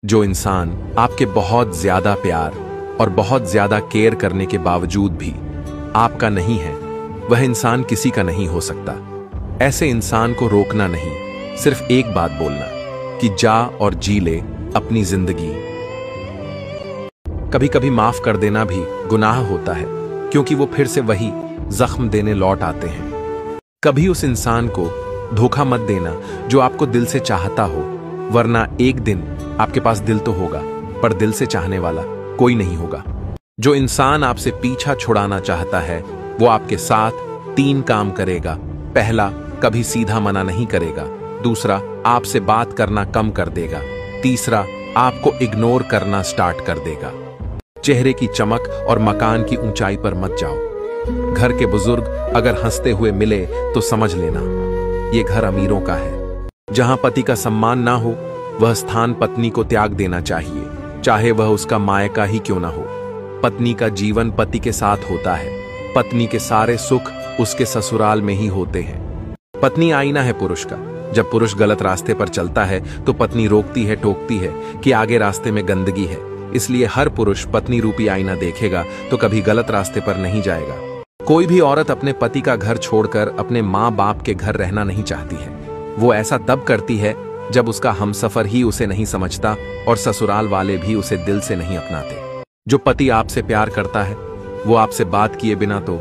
जो इंसान आपके बहुत ज्यादा प्यार और बहुत ज्यादा केयर करने के बावजूद भी आपका नहीं है, वह इंसान किसी का नहीं हो सकता। ऐसे इंसान को रोकना नहीं, सिर्फ एक बात बोलना कि जा और जी ले अपनी जिंदगी। कभी कभी माफ कर देना भी गुनाह होता है, क्योंकि वो फिर से वही जख्म देने लौट आते हैं। कभी उस इंसान को धोखा मत देना जो आपको दिल से चाहता हो, वरना एक दिन आपके पास दिल तो होगा पर दिल से चाहने वाला कोई नहीं होगा। जो इंसान आपसे पीछा छुड़ाना चाहता है वो आपके साथ 3 काम करेगा। पहला, कभी सीधा मना नहीं करेगा। दूसरा, आपसे बात करना कम कर देगा। तीसरा, आपको इग्नोर करना स्टार्ट कर देगा। चेहरे की चमक और मकान की ऊंचाई पर मत जाओ। घर के बुजुर्ग अगर हंसते हुए मिले तो समझ लेना ये घर अमीरों का है। जहां पति का सम्मान ना हो वह स्थान पत्नी को त्याग देना चाहिए, चाहे वह उसका मायका ही क्यों ना हो। पत्नी का जीवन पति के साथ होता है, पत्नी के सारे सुख उसके ससुराल में ही होते हैं। पत्नी आईना है पुरुष का। जब पुरुष गलत रास्ते पर चलता है तो पत्नी रोकती है, टोकती है कि आगे रास्ते में गंदगी है। इसलिए हर पुरुष पत्नी रूपी आईना देखेगा तो कभी गलत रास्ते पर नहीं जाएगा। कोई भी औरत अपने पति का घर छोड़कर अपने माँ बाप के घर रहना नहीं चाहती है। वो ऐसा तब करती है जब उसका हमसफर ही उसे नहीं समझता और ससुराल वाले भी उसे दिल से नहीं अपनाते। जो पति आपसे प्यार करता है वो आपसे बात किए बिना तो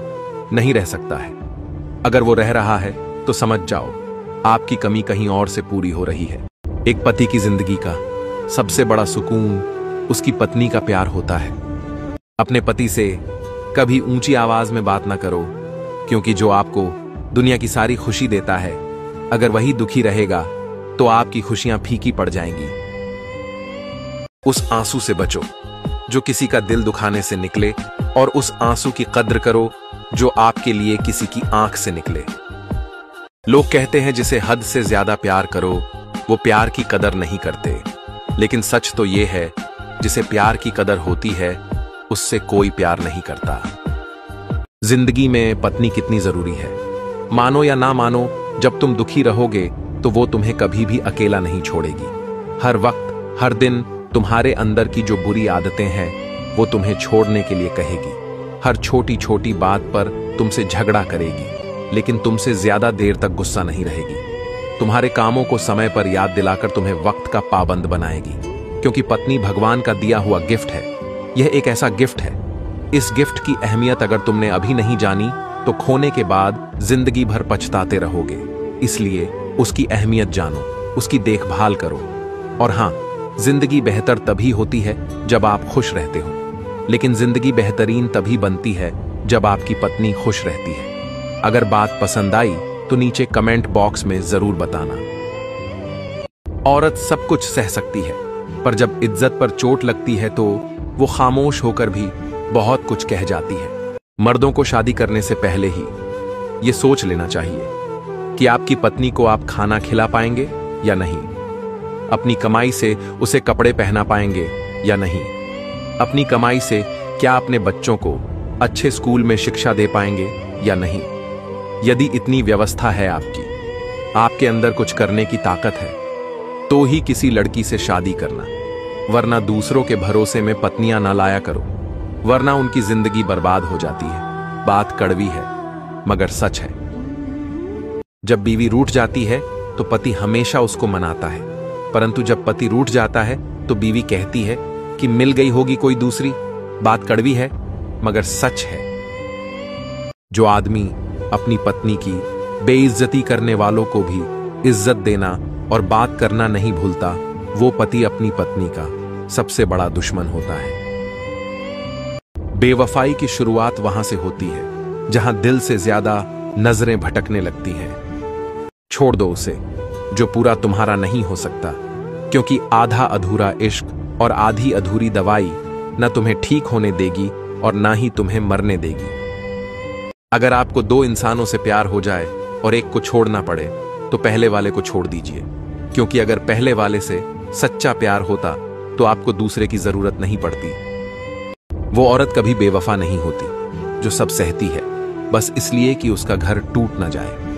नहीं रह सकता है। अगर वो रह रहा है तो समझ जाओ आपकी कमी कहीं और से पूरी हो रही है। एक पति की जिंदगी का सबसे बड़ा सुकून उसकी पत्नी का प्यार होता है। अपने पति से कभी ऊंची आवाज में बात ना करो, क्योंकि जो आपको दुनिया की सारी खुशी देता है, अगर वही दुखी रहेगा तो आपकी खुशियां फीकी पड़ जाएंगी। उस आंसू से बचो जो किसी का दिल दुखाने से निकले, और उस आंसू की कद्र करो जो आपके लिए किसी की आंख से निकले। लोग कहते हैं जिसे हद से ज्यादा प्यार करो वो प्यार की कदर नहीं करते, लेकिन सच तो ये है जिसे प्यार की कदर होती है उससे कोई प्यार नहीं करता। जिंदगी में पत्नी कितनी जरूरी है, मानो या ना मानो, जब तुम दुखी रहोगे तो वो तुम्हें कभी भी अकेला नहीं छोड़ेगी। हर वक्त हर दिन तुम्हारे अंदर की जो बुरी आदतें हैं वो तुम्हें छोड़ने के लिए कहेगी। हर छोटी छोटी बात पर तुमसे झगड़ा करेगी, लेकिन तुमसे ज्यादा देर तक गुस्सा नहीं रहेगी। तुम्हारे कामों को समय पर याद दिलाकर तुम्हें वक्त का पाबंद बनाएगी, क्योंकि पत्नी भगवान का दिया हुआ गिफ्ट है। यह एक ऐसा गिफ्ट है, इस गिफ्ट की अहमियत अगर तुमने अभी नहीं जानी तो खोने के बाद जिंदगी भर पछताते रहोगे। इसलिए उसकी अहमियत जानो, उसकी देखभाल करो। और हां, जिंदगी बेहतर तभी होती है जब आप खुश रहते हो, लेकिन जिंदगी बेहतरीन तभी बनती है जब आपकी पत्नी खुश रहती है। अगर बात पसंद आई तो नीचे कमेंट बॉक्स में जरूर बताना। औरत सब कुछ सह सकती है, पर जब इज्जत पर चोट लगती है तो वो खामोश होकर भी बहुत कुछ कह जाती है। मर्दों को शादी करने से पहले ही ये सोच लेना चाहिए कि आपकी पत्नी को आप खाना खिला पाएंगे या नहीं, अपनी कमाई से उसे कपड़े पहना पाएंगे या नहीं, अपनी कमाई से क्या अपने बच्चों को अच्छे स्कूल में शिक्षा दे पाएंगे या नहीं। यदि इतनी व्यवस्था है आपके अंदर कुछ करने की ताकत है, तो ही किसी लड़की से शादी करना, वरना दूसरों के भरोसे में पत्नियां ना लाया करो, वरना उनकी जिंदगी बर्बाद हो जाती है। बात कड़वी है मगर सच है। जब बीवी रूठ जाती है तो पति हमेशा उसको मनाता है, परंतु जब पति रूठ जाता है तो बीवी कहती है कि मिल गई होगी कोई दूसरी। बात कड़वी है मगर सच है। जो आदमी अपनी पत्नी की बेइज्जती करने वालों को भी इज्जत देना और बात करना नहीं भूलता, वो पति अपनी पत्नी का सबसे बड़ा दुश्मन होता है। बेवफाई की शुरुआत वहां से होती है जहां दिल से ज्यादा नजरें भटकने लगती हैं। छोड़ दो उसे जो पूरा तुम्हारा नहीं हो सकता, क्योंकि आधा अधूरा इश्क और आधी अधूरी दवाई न तुम्हें ठीक होने देगी और ना ही तुम्हें मरने देगी। अगर आपको 2 इंसानों से प्यार हो जाए और एक को छोड़ना पड़े तो पहले वाले को छोड़ दीजिए, क्योंकि अगर पहले वाले से सच्चा प्यार होता तो आपको दूसरे की जरूरत नहीं पड़ती। वो औरत कभी बेवफा नहीं होती जो सब सहती है बस इसलिए कि उसका घर टूट ना जाए।